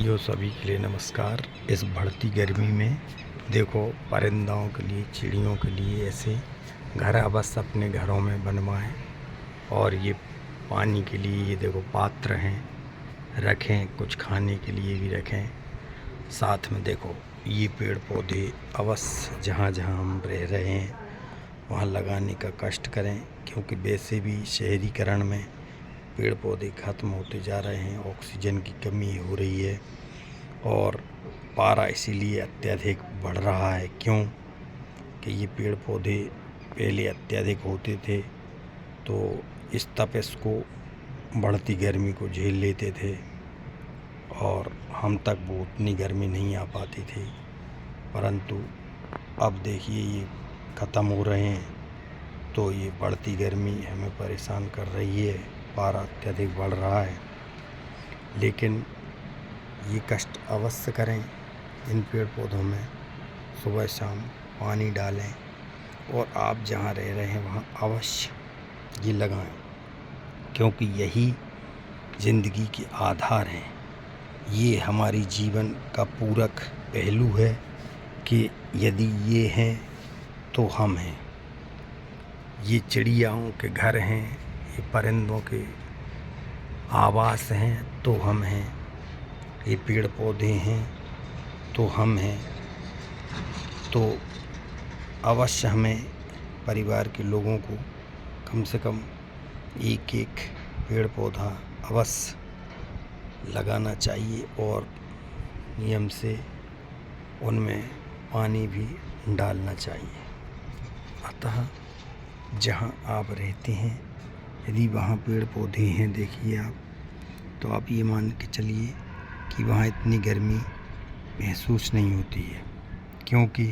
यो सभी के लिए नमस्कार। इस बढ़ती गर्मी में देखो परिंदों के लिए, चिड़ियों के लिए ऐसे घर अवश्य अपने घरों में बनवाएं। और ये पानी के लिए ये देखो पात्र हैं, रखें, कुछ खाने के लिए भी रखें। साथ में देखो ये पेड़ पौधे अवश्य जहाँ जहाँ हम रह रहे हैं वहाँ लगाने का कष्ट करें, क्योंकि वैसे भी शहरीकरण में पेड़ पौधे ख़त्म होते जा रहे हैं, ऑक्सीजन की कमी हो रही है और पारा इसीलिए अत्यधिक बढ़ रहा है। क्यों कि ये पेड़ पौधे पहले अत्यधिक होते थे तो इस तपिश को, बढ़ती गर्मी को झेल लेते थे और हम तक वो उतनी गर्मी नहीं आ पाती थी। परंतु अब देखिए ये ख़त्म हो रहे हैं तो ये बढ़ती गर्मी हमें परेशान कर रही है, पारा अत्यधिक बढ़ रहा है। लेकिन ये कष्ट अवश्य करें, इन पेड़ पौधों में सुबह शाम पानी डालें और आप जहाँ रह रहे हैं वहाँ अवश्य ये लगाएं, क्योंकि यही ज़िंदगी के आधार हैं। ये हमारी जीवन का पूरक पहलू है कि यदि ये हैं तो हम हैं। ये चिड़ियाओं के घर हैं, ये परिंदों के आवास हैं तो हम हैं। ये पेड़ पौधे हैं तो हम हैं। तो अवश्य हमें परिवार के लोगों को कम से कम एक एक पेड़ पौधा अवश्य लगाना चाहिए और नियम से उनमें पानी भी डालना चाहिए। अतः जहाँ आप रहते हैं यदि वहाँ पेड़ पौधे हैं, देखिए आप, तो आप ये मान के चलिए कि वहाँ इतनी गर्मी महसूस नहीं होती है, क्योंकि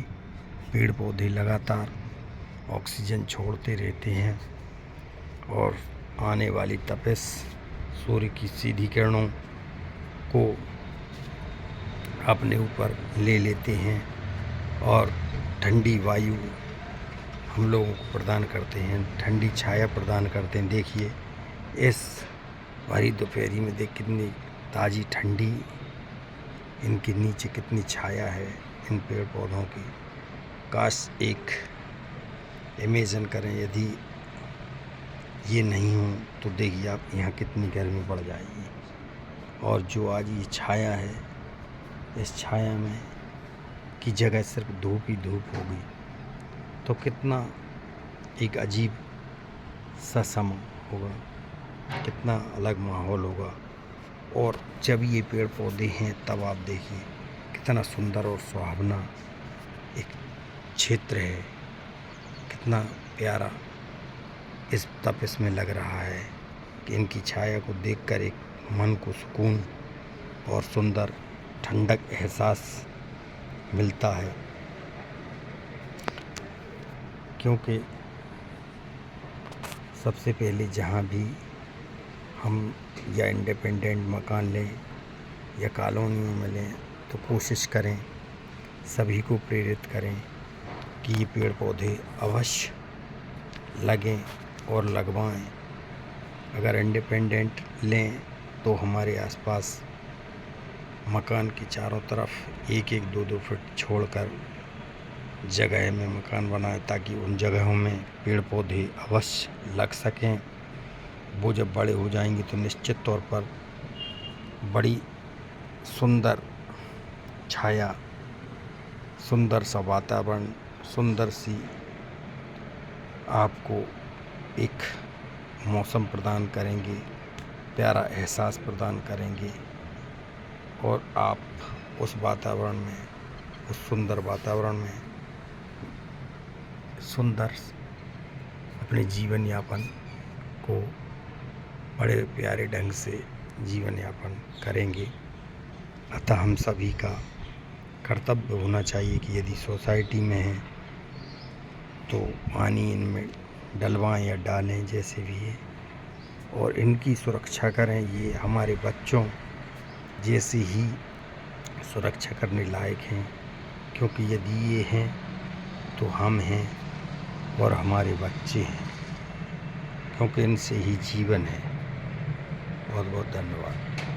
पेड़ पौधे लगातार ऑक्सीजन छोड़ते रहते हैं और आने वाली तपिश, सूर्य की सीधी किरणों को अपने ऊपर ले लेते हैं और ठंडी वायु हम लोगों को प्रदान करते हैं, ठंडी छाया प्रदान करते हैं। देखिए इस भरी दोपहरी में देख कितनी ताज़ी ठंडी, इनके नीचे कितनी छाया है इन पेड़ पौधों की। काश एक इमेजिन करें यदि ये नहीं हो तो देखिए आप यहाँ कितनी गर्मी बढ़ जाएगी। और जो आज ये छाया है, इस छाया में की जगह सिर्फ धूप ही धूप होगी तो कितना एक अजीब सा समा होगा, कितना अलग माहौल होगा। और जब ये पेड़ पौधे हैं तब आप देखिए कितना सुंदर और सुहावना एक क्षेत्र है, कितना प्यारा इस तपिश में लग रहा है कि इनकी छाया को देखकर एक मन को सुकून और सुंदर ठंडक एहसास मिलता है। क्योंकि सबसे पहले जहाँ भी हम या इंडिपेंडेंट मकान लें या कॉलोनियों में लें तो कोशिश करें, सभी को प्रेरित करें कि ये पेड़ पौधे अवश्य लगें और लगवाएं। अगर इंडिपेंडेंट लें तो हमारे आसपास मकान के चारों तरफ एक एक दो दो फुट छोड़कर जगह में मकान बनाएं, ताकि उन जगहों में पेड़ पौधे अवश्य लग सकें। वो जब बड़े हो जाएंगे तो निश्चित तौर पर बड़ी सुंदर छाया, सुंदर सा वातावरण, सुंदर सी आपको एक मौसम प्रदान करेंगे, प्यारा एहसास प्रदान करेंगे और आप उस वातावरण में, उस सुंदर वातावरण में सुंदर अपने जीवन यापन को बड़े प्यारे ढंग से जीवन यापन करेंगे। अतः हम सभी का कर्तव्य होना चाहिए कि यदि सोसाइटी में हैं तो पानी इनमें डलवाएं या डालें, जैसे भी है, और इनकी सुरक्षा करें। ये हमारे बच्चों जैसे ही सुरक्षा करने लायक हैं, क्योंकि यदि ये हैं तो हम हैं और हमारे बच्चे हैं, क्योंकि इनसे ही जीवन है। बहुत बहुत धन्यवाद।